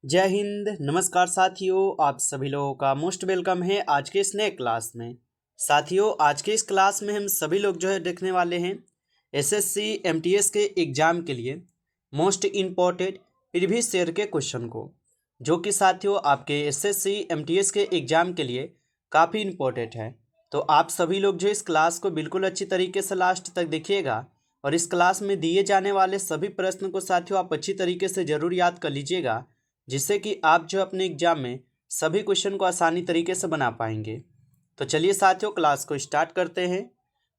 जय हिंद। नमस्कार साथियों, आप सभी लोगों का मोस्ट वेलकम है आज के इस नए क्लास में। साथियों, आज के इस क्लास में हम सभी लोग देखने वाले हैं एसएससी एमटीएस के एग्ज़ाम के लिए मोस्ट इम्पॉर्टेंट प्रीवियस ईयर के क्वेश्चन को, जो कि साथियों आपके एसएससी एमटीएस के एग्ज़ाम के लिए काफ़ी इम्पोर्टेंट है। तो आप सभी लोग इस क्लास को बिल्कुल अच्छी तरीके से लास्ट तक देखिएगा और इस क्लास में दिए जाने वाले सभी प्रश्न को साथियों आप अच्छी तरीके से ज़रूर याद कर लीजिएगा, जिससे कि आप अपने एग्जाम में सभी क्वेश्चन को आसानी तरीके से बना पाएंगे। तो चलिए साथियों, क्लास को स्टार्ट करते हैं।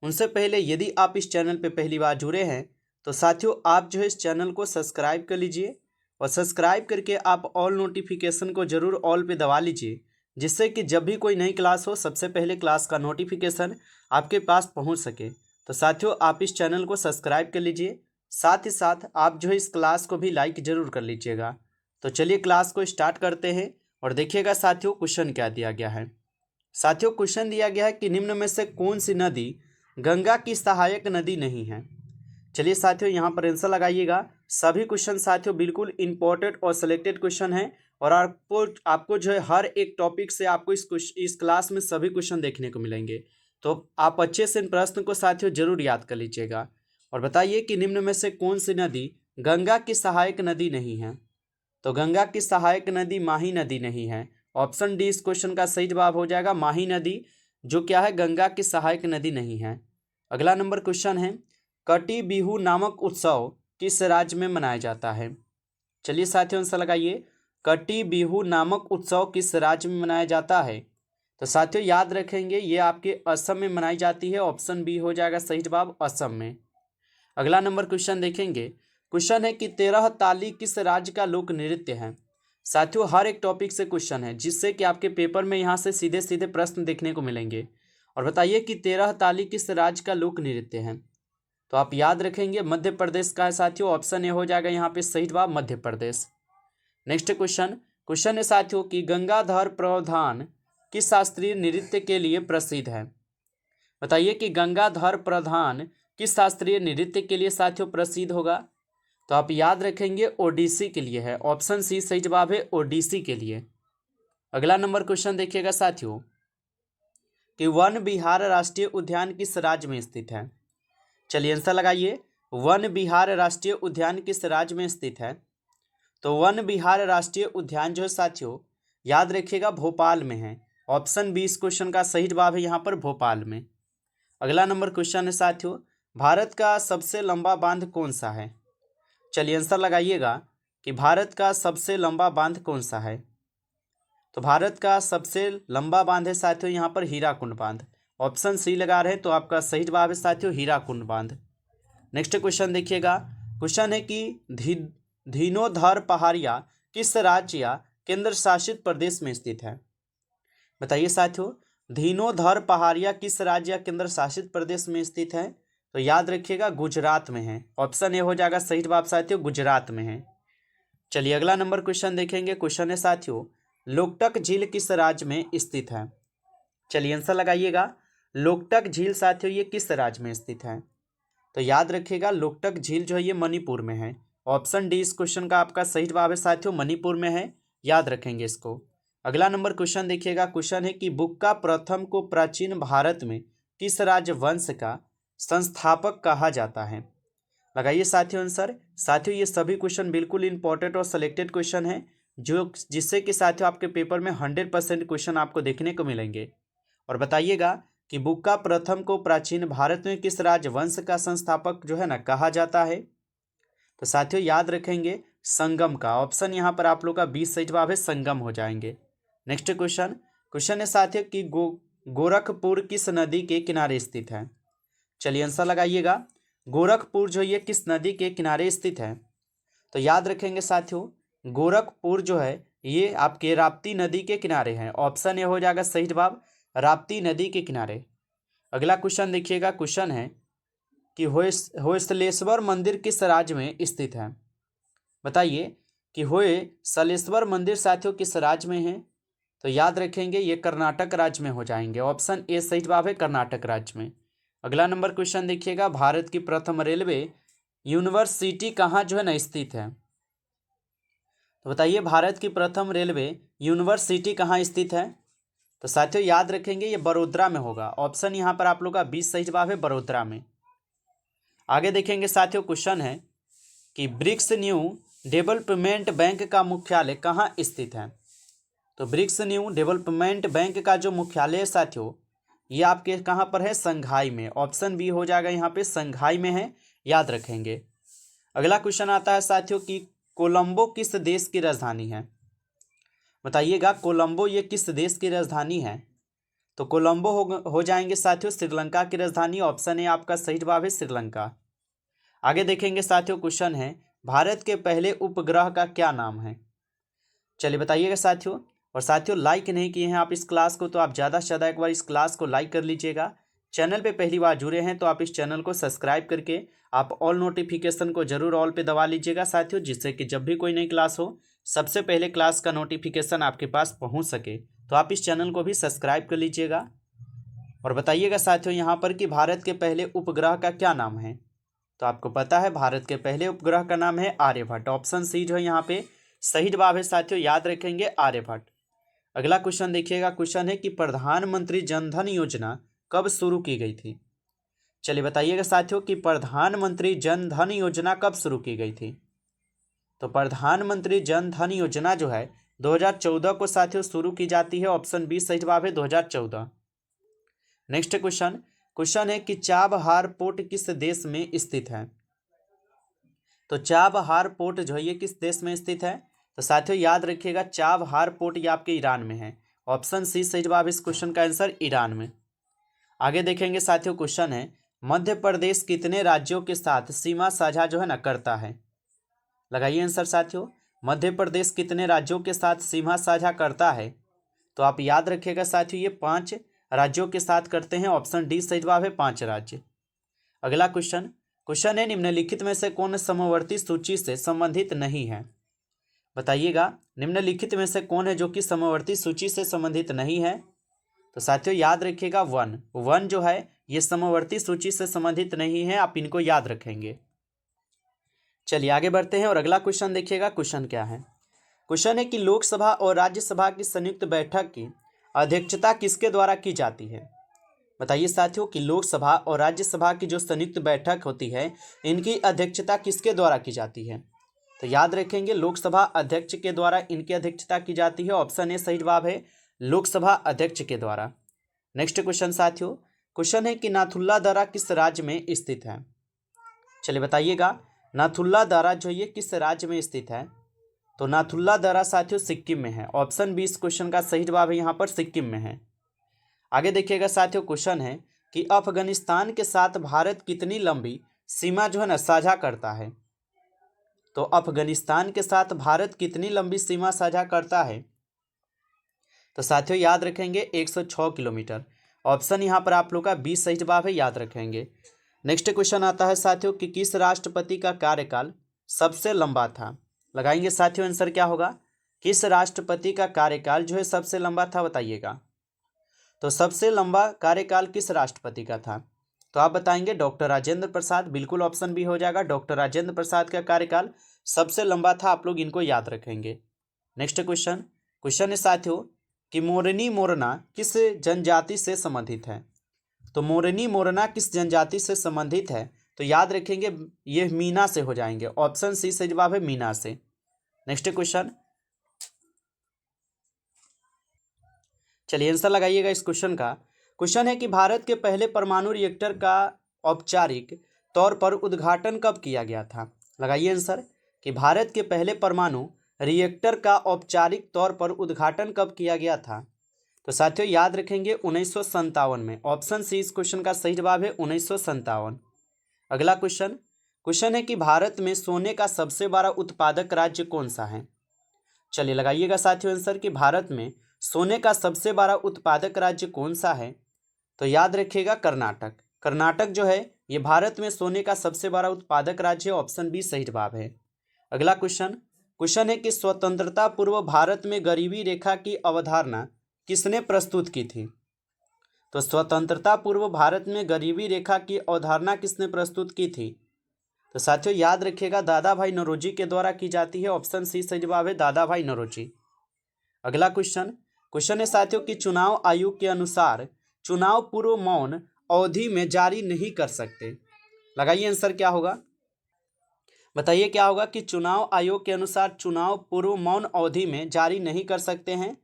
उनसे पहले यदि आप इस चैनल पर पहली बार जुड़े हैं तो साथियों आप इस चैनल को सब्सक्राइब कर लीजिए और सब्सक्राइब करके आप ऑल नोटिफिकेशन को ज़रूर ऑल पे दबा लीजिए, जिससे कि जब भी कोई नई क्लास हो सबसे पहले क्लास का नोटिफिकेशन आपके पास पहुंच सके। तो साथियों आप इस चैनल को सब्सक्राइब कर लीजिए, साथ ही साथ आप इस क्लास को भी लाइक ज़रूर कर लीजिएगा। तो चलिए क्लास को स्टार्ट करते हैं और देखिएगा साथियों क्वेश्चन क्या दिया गया है। साथियों क्वेश्चन दिया गया है कि निम्न में से कौन सी नदी गंगा की सहायक नदी नहीं है। चलिए साथियों यहाँ पर आंसर लगाइएगा। सभी क्वेश्चन साथियों बिल्कुल इंपॉर्टेंट और सिलेक्टेड क्वेश्चन है और आपको हर एक टॉपिक से आपको इस क्लास में सभी क्वेश्चन देखने को मिलेंगे। तो आप अच्छे से इन प्रश्न को साथियों जरूर याद कर लीजिएगा और बताइए कि निम्न में से कौन सी नदी गंगा की सहायक नदी नहीं है। तो गंगा की सहायक नदी माही नदी नहीं है। ऑप्शन डी इस क्वेश्चन का सही जवाब हो जाएगा, माही नदी जो क्या है गंगा की सहायक नदी नहीं है। अगला नंबर क्वेश्चन है, कटी बिहू नामक उत्सव किस राज्य में मनाया जाता है। चलिए साथियों आंसर लगाइए, कटी बिहू नामक उत्सव किस राज्य में मनाया जाता है। तो साथियों याद रखेंगे ये आपके असम में मनाई जाती है। ऑप्शन बी हो जाएगा सही जवाब, असम में। अगला नंबर क्वेश्चन देखेंगे, क्वेश्चन है कि 13 ताली किस राज्य का लोक नृत्य है। साथियों हर एक टॉपिक से क्वेश्चन है, जिससे कि आपके पेपर में यहाँ से सीधे सीधे प्रश्न देखने को मिलेंगे। और बताइए कि 13 ताली किस राज्य का लोक नृत्य है। तो आप याद रखेंगे मध्य प्रदेश का है साथियों। ऑप्शन ए हो जाएगा यहाँ पे सही जवाब, मध्य प्रदेश। नेक्स्ट क्वेश्चन है साथियों कि गंगाधर प्रधान किस शास्त्रीय नृत्य के लिए प्रसिद्ध है। बताइए कि गंगाधर प्रधान किस शास्त्रीय नृत्य के लिए साथियों प्रसिद्ध होगा। तो आप याद रखेंगे ओडिसी के लिए है। ऑप्शन सी सही जवाब है, ओडिसी के लिए। अगला नंबर क्वेश्चन देखिएगा साथियों कि वन विहार राष्ट्रीय उद्यान किस राज्य में स्थित है। चलिए आंसर लगाइए, वन विहार राष्ट्रीय उद्यान किस राज्य में स्थित है। तो वन विहार राष्ट्रीय उद्यान जो है साथियों याद रखिएगा भोपाल में है। ऑप्शन बी इस क्वेश्चन का सही जवाब है यहाँ पर, भोपाल में। अगला नंबर क्वेश्चन है साथियों, भारत का सबसे लंबा बांध कौन सा है। चलिए आंसर लगाइएगा कि भारत का सबसे लंबा बांध कौन सा है। तो भारत का सबसे लंबा बांध है साथियों यहाँ पर हीराकुंड बांध। ऑप्शन सी लगा रहे हैं तो आपका सही जवाब है साथियों हीराकुंड बांध। नेक्स्ट क्वेश्चन देखिएगा, क्वेश्चन है कि धीनोधर पहाड़िया किस राज्य या केंद्र शासित प्रदेश में स्थित है। बताइए साथियों धीनोधर पहाड़िया किस राज्य या केंद्र शासित प्रदेश में स्थित है। तो याद रखिएगा गुजरात में है। ऑप्शन ए हो जाएगा सही जवाब साथियों, गुजरात में है। चलिए अगला नंबर क्वेश्चन देखेंगे। क्वेश्चन है साथियों, लोकटक झील किस राज्य में स्थित है। चलिए आंसर लगाइएगा, लोकटक झील साथियों ये किस राज्य में स्थित है। तो याद रखिएगा लोकटक झील जो है ये मणिपुर में है। ऑप्शन डी इस क्वेश्चन का आपका सही जवाब है साथियों, मणिपुर में है। याद रखेंगे इसको। अगला नंबर क्वेश्चन देखिएगा, क्वेश्चन है कि बुक्का प्रथम को प्राचीन भारत में किस राजवंश का संस्थापक कहा जाता है। लगाइए साथियों आंसर। साथियों ये सभी क्वेश्चन बिल्कुल इंपॉर्टेंट और सिलेक्टेड क्वेश्चन है, जो जिससे कि साथियों आपके पेपर में 100% क्वेश्चन आपको देखने को मिलेंगे। और बताइएगा कि बुक्का प्रथम को प्राचीन भारत में किस राजवंश का संस्थापक जो है ना कहा जाता है। तो साथियों याद रखेंगे संगम का। ऑप्शन यहाँ पर आप लोग का 20 सही जवाब है, संगम हो जाएंगे। नेक्स्ट क्वेश्चन है साथियों कि गोरखपुर किस नदी के किनारे स्थित है। चलिए आंसर लगाइएगा, गोरखपुर जो ये किस नदी के किनारे स्थित है। तो याद रखेंगे साथियों गोरखपुर जो है ये आपके राप्ती नदी के किनारे हैं। ऑप्शन ए हो जाएगा सही जवाब, राप्ती नदी के किनारे। अगला क्वेश्चन देखिएगा, क्वेश्चन है कि होयसलेश्वर मंदिर किस राज्य में स्थित है। बताइए कि होयसलेश्वर मंदिर साथियों किस राज्य में है। तो याद रखेंगे ये कर्नाटक राज्य में हो जाएंगे। ऑप्शन ए सही जवाब है, कर्नाटक राज्य में। अगला नंबर क्वेश्चन देखिएगा, भारत की प्रथम रेलवे यूनिवर्सिटी कहाँ जो है ना स्थित है। तो बताइए भारत की प्रथम रेलवे यूनिवर्सिटी कहाँ स्थित है? तो साथियों याद रखेंगे ये बड़ोदरा में होगा। ऑप्शन यहाँ पर आप लोग का 20 सही जवाब है, बड़ोदरा में। आगे देखेंगे साथियों, क्वेश्चन है कि ब्रिक्स न्यू डेवलपमेंट बैंक का मुख्यालय कहाँ स्थित है? तो ब्रिक्स न्यू डेवलपमेंट बैंक का जो मुख्यालय है साथियों, ये आपके कहाँ पर है? संघाई में। ऑप्शन बी हो जाएगा यहाँ पे, संघाई में है, याद रखेंगे। अगला क्वेश्चन आता है साथियों कि कोलंबो किस देश की राजधानी है? बताइएगा कोलंबो ये किस देश की राजधानी है? तो कोलंबो हो जाएंगे साथियों श्रीलंका की राजधानी। ऑप्शन ए आपका सही जवाब है, श्रीलंका। आगे देखेंगे साथियों, क्वेश्चन है भारत के पहले उपग्रह का क्या नाम है? चलिए बताइएगा साथियों। और साथियों लाइक नहीं किए हैं आप इस क्लास को, तो आप ज़्यादा से ज़्यादा एक बार इस क्लास को लाइक कर लीजिएगा। चैनल पे पहली बार जुड़े हैं तो आप इस चैनल को सब्सक्राइब करके आप ऑल नोटिफिकेशन को जरूर ऑल पे दबा लीजिएगा साथियों, जिससे कि जब भी कोई नई क्लास हो सबसे पहले क्लास का नोटिफिकेशन आपके पास पहुंच सके। तो आप इस चैनल को भी सब्सक्राइब कर लीजिएगा। और बताइएगा साथियों यहाँ पर कि भारत के पहले उपग्रह का क्या नाम है? तो आपको पता है भारत के पहले उपग्रह का नाम है आर्यभट्ट। ऑप्शन सी जो है यहाँ पे सही जवाब है साथियों, याद रखेंगे आर्यभट्ट। अगला क्वेश्चन देखिएगा, क्वेश्चन है कि प्रधानमंत्री जनधन योजना कब शुरू की गई थी? चलिए बताइएगा साथियों कि प्रधानमंत्री जन धन योजना कब शुरू की गई थी? तो प्रधानमंत्री जन धन योजना जो है 2014 को साथियों शुरू की जाती है। ऑप्शन बी सही जवाब है, 2014। नेक्स्ट क्वेश्चन है कि चाबहार पोर्ट किस देश में स्थित है? तो चाबहार पोर्ट जो है ये किस देश में स्थित है? तो साथियों याद रखिएगा चाबहार पोर्ट ये आपके ईरान में है। ऑप्शन सी सही जवाब इस क्वेश्चन का आंसर, ईरान में। आगे देखेंगे साथियों, क्वेश्चन है मध्य प्रदेश कितने राज्यों के साथ सीमा साझा जो है ना करता है? लगाइए आंसर साथियों, मध्य प्रदेश कितने राज्यों के साथ सीमा साझा करता है? तो आप याद रखिएगा साथियों ये 5 राज्यों के साथ करते हैं। ऑप्शन डी सही जवाब है, 5 राज्य। अगला क्वेश्चन है निम्नलिखित में से कौन समवर्ती सूची से संबंधित नहीं है? बताइएगा निम्नलिखित में से कौन है जो कि समवर्ती सूची से संबंधित नहीं है? तो साथियों याद रखिएगा वन जो है ये समवर्ती सूची से संबंधित नहीं है, आप इनको याद रखेंगे। चलिए आगे बढ़ते हैं और अगला क्वेश्चन देखिएगा। क्वेश्चन क्या है? क्वेश्चन है कि लोकसभा और राज्यसभा की संयुक्त बैठक की अध्यक्षता किसके द्वारा की जाती है? बताइए साथियों कि लोकसभा और राज्यसभा की जो संयुक्त बैठक होती है इनकी अध्यक्षता किसके द्वारा की जाती है? तो याद रखेंगे लोकसभा अध्यक्ष के द्वारा इनकी अध्यक्षता की जाती है। ऑप्शन ए सही जवाब है, लोकसभा अध्यक्ष के द्वारा। नेक्स्ट क्वेश्चन साथियों, क्वेश्चन है कि नाथुल्ला दर्रा किस राज्य में स्थित है? चलिए बताइएगा नाथुल्ला दर्रा जो ये किस राज्य में स्थित है? तो नाथुल्ला दर्रा साथियों सिक्किम में है। ऑप्शन बी इस क्वेश्चन का सही जवाब है, यहाँ पर सिक्किम में है। आगे देखिएगा साथियों, क्वेश्चन है कि अफगानिस्तान के साथ भारत कितनी लंबी सीमा जो है ना साझा करता है? तो अफगानिस्तान के साथ भारत कितनी लंबी सीमा साझा करता है? तो साथियों याद रखेंगे 106 किलोमीटर। ऑप्शन यहाँ पर आप लोग का 20 सही जवाब है, याद रखेंगे। नेक्स्ट क्वेश्चन आता है साथियों कि किस राष्ट्रपति का कार्यकाल सबसे लंबा था? लगाएंगे साथियों आंसर क्या होगा? किस राष्ट्रपति का कार्यकाल जो है सबसे लंबा था, बताइएगा। तो सबसे लंबा कार्यकाल किस राष्ट्रपति का था? तो आप बताएंगे डॉक्टर राजेंद्र प्रसाद। बिल्कुल ऑप्शन बी हो जाएगा, डॉक्टर राजेंद्र प्रसाद का कार्यकाल सबसे लंबा था, आप लोग इनको याद रखेंगे। नेक्स्ट क्वेश्चन है साथियों कि मोरनी मोरना किस जनजाति से संबंधित है? तो मोरनी मोरना किस जनजाति से संबंधित है? तो याद रखेंगे ये मीना से हो जाएंगे। ऑप्शन सी सही जवाब है, मीना से। नेक्स्ट क्वेश्चन, चलिए आंसर लगाइएगा इस क्वेश्चन का। क्वेश्चन है कि भारत के पहले परमाणु रिएक्टर का औपचारिक तौर पर उद्घाटन कब किया गया था? लगाइए आंसर कि भारत के पहले परमाणु रिएक्टर का औपचारिक तौर पर उद्घाटन कब किया गया था? तो साथियों याद रखेंगे 1957 में। ऑप्शन सी इस क्वेश्चन का सही जवाब है, 1957। अगला क्वेश्चन है कि भारत में सोने का सबसे बड़ा उत्पादक राज्य कौन सा है? चलिए लगाइएगा साथियों आंसर कि भारत में सोने का सबसे बड़ा उत्पादक राज्य कौन सा है? तो याद रखिएगा कर्नाटक। कर्नाटक जो है ये भारत में सोने का सबसे बड़ा उत्पादक राज्य है। ऑप्शन बी सही जवाब है। अगला क्वेश्चन है कि स्वतंत्रता पूर्व भारत में गरीबी रेखा की अवधारणा किसने प्रस्तुत की थी? तो स्वतंत्रता पूर्व भारत में गरीबी रेखा की अवधारणा किसने प्रस्तुत की थी? तो साथियों याद रखिएगा दादा भाई नौरोजी के द्वारा की जाती है। ऑप्शन सी सही जवाब है, दादा भाई नौरोजी। अगला क्वेश्चन है साथियों कि चुनाव आयोग के अनुसार चुनाव पूर्व मौन अवधि में जारी नहीं कर सकते। लगाइए आंसर क्या होगा, बताइए क्या होगा कि चुनाव आयोग के अनुसार चुनाव पूर्व मौन अवधि में जारी नहीं कर सकते हैं।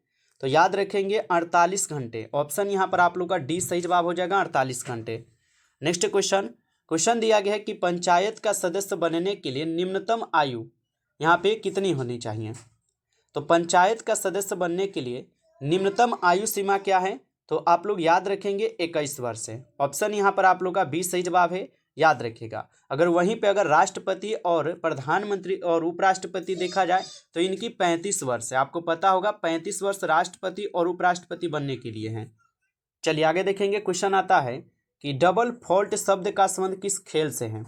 तो याद रखेंगे 48 घंटे। ऑप्शन यहाँ पर आप लोग का डी सही जवाब हो जाएगा, 48 घंटे। नेक्स्ट क्वेश्चन दिया गया है कि पंचायत का सदस्य बनने के लिए निम्नतम आयु यहाँ पे कितनी होनी चाहिए। तो पंचायत का सदस्य बनने के लिए निम्नतम आयु सीमा क्या है, तो आप लोग याद रखेंगे 21 वर्ष है। ऑप्शन यहाँ पर आप लोग का बी सही जवाब है, याद रखिएगा। अगर वहीं पे अगर राष्ट्रपति और प्रधानमंत्री और उपराष्ट्रपति देखा जाए तो इनकी 35 वर्ष है। आपको पता होगा 35 वर्ष राष्ट्रपति और उपराष्ट्रपति बनने के लिए हैं। चलिए आगे देखेंगे। क्वेश्चन आता है कि डबल फॉल्ट शब्द का संबंध किस खेल से है।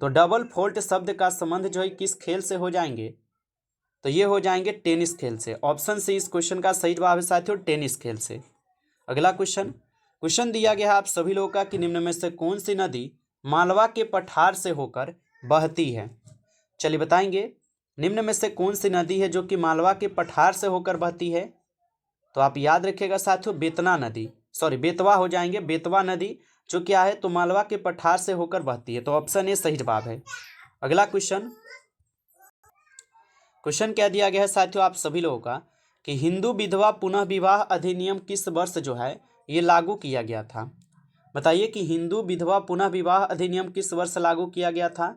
तो डबल फॉल्ट शब्द का संबंध जो है किस खेल से हो जाएंगे, तो ये हो जाएंगे टेनिस खेल से। ऑप्शन सी इस क्वेश्चन का सही जवाब है साथियों, टेनिस खेल से। अगला क्वेश्चन दिया गया है आप सभी लोगों का कि निम्न में से कौन सी नदी मालवा के पठार से होकर बहती है। चलिए बताएंगे निम्न में से कौन सी नदी है जो कि मालवा के पठार से होकर बहती है। तो आप याद रखिएगा साथियों बेतवा हो जाएंगे, बेतवा नदी जो क्या है तो मालवा के पठार से होकर बहती है। तो ऑप्शन ए सही जवाब है। अगला क्वेश्चन क्या दिया गया है साथियों आप सभी लोगों का कि हिंदू विधवा पुनः विवाह अधिनियम किस वर्ष जो है ये लागू किया गया था। बताइए कि हिंदू विधवा पुनः विवाह अधिनियम किस वर्ष लागू किया गया था।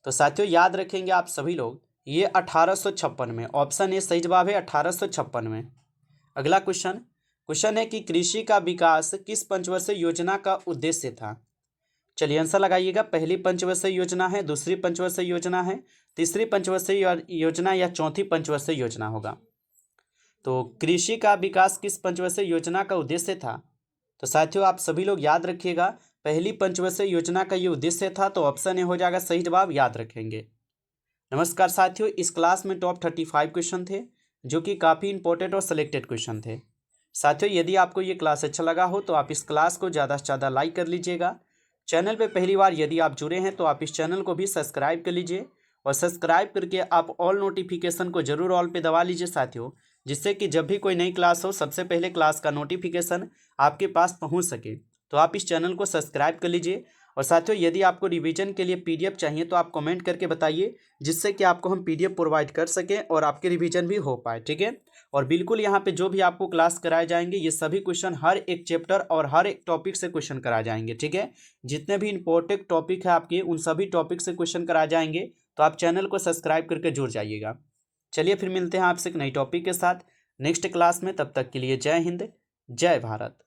तो साथियों याद रखेंगे आप सभी लोग ये 1856 में। ऑप्शन ए सही जवाब है, 1856 में। अगला क्वेश्चन है कि कृषि का विकास किस पंचवर्षीय योजना का उद्देश्य था। चलिए आंसर लगाइएगा। पहली पंचवर्षीय योजना है, दूसरी पंचवर्षीय योजना है, तीसरी पंचवर्षीय योजना या चौथी पंचवर्षीय योजना होगा। तो कृषि का विकास किस पंचवर्षीय योजना का उद्देश्य था। तो साथियों आप सभी लोग याद रखिएगा पहली पंचवर्षीय योजना का ये उद्देश्य था। तो ऑप्शन ए हो जाएगा सही जवाब, याद रखेंगे। नमस्कार साथियों, इस क्लास में टॉप 35 क्वेश्चन थे जो कि काफ़ी इंपॉर्टेंट और सिलेक्टेड क्वेश्चन थे। साथियों यदि आपको ये क्लास अच्छा लगा हो तो आप इस क्लास को ज़्यादा से ज़्यादा लाइक कर लीजिएगा। चैनल पे पहली बार यदि आप जुड़े हैं तो आप इस चैनल को भी सब्सक्राइब कर लीजिए और सब्सक्राइब करके आप ऑल नोटिफिकेशन को जरूर ऑल पे दबा लीजिए साथियों, जिससे कि जब भी कोई नई क्लास हो सबसे पहले क्लास का नोटिफिकेशन आपके पास पहुंच सके। तो आप इस चैनल को सब्सक्राइब कर लीजिए। और साथियों यदि आपको रिवीजन के लिए पीडीएफ चाहिए तो आप कमेंट करके बताइए, जिससे कि आपको हम पीडीएफ प्रोवाइड कर सकें और आपके रिवीजन भी हो पाए, ठीक है। और बिल्कुल यहाँ पे जो भी आपको क्लास कराए जाएंगे ये सभी क्वेश्चन हर एक चैप्टर और हर एक टॉपिक से क्वेश्चन कराए जाएंगे, ठीक है। जितने भी इंपॉर्टेंट टॉपिक है आपके उन सभी टॉपिक से क्वेश्चन कराए जाएंगे। तो आप चैनल को सब्सक्राइब करके जुड़ जाइएगा। चलिए फिर मिलते हैं आपसे एक नई टॉपिक के साथ नेक्स्ट क्लास में। तब तक के लिए जय हिंद, जय भारत।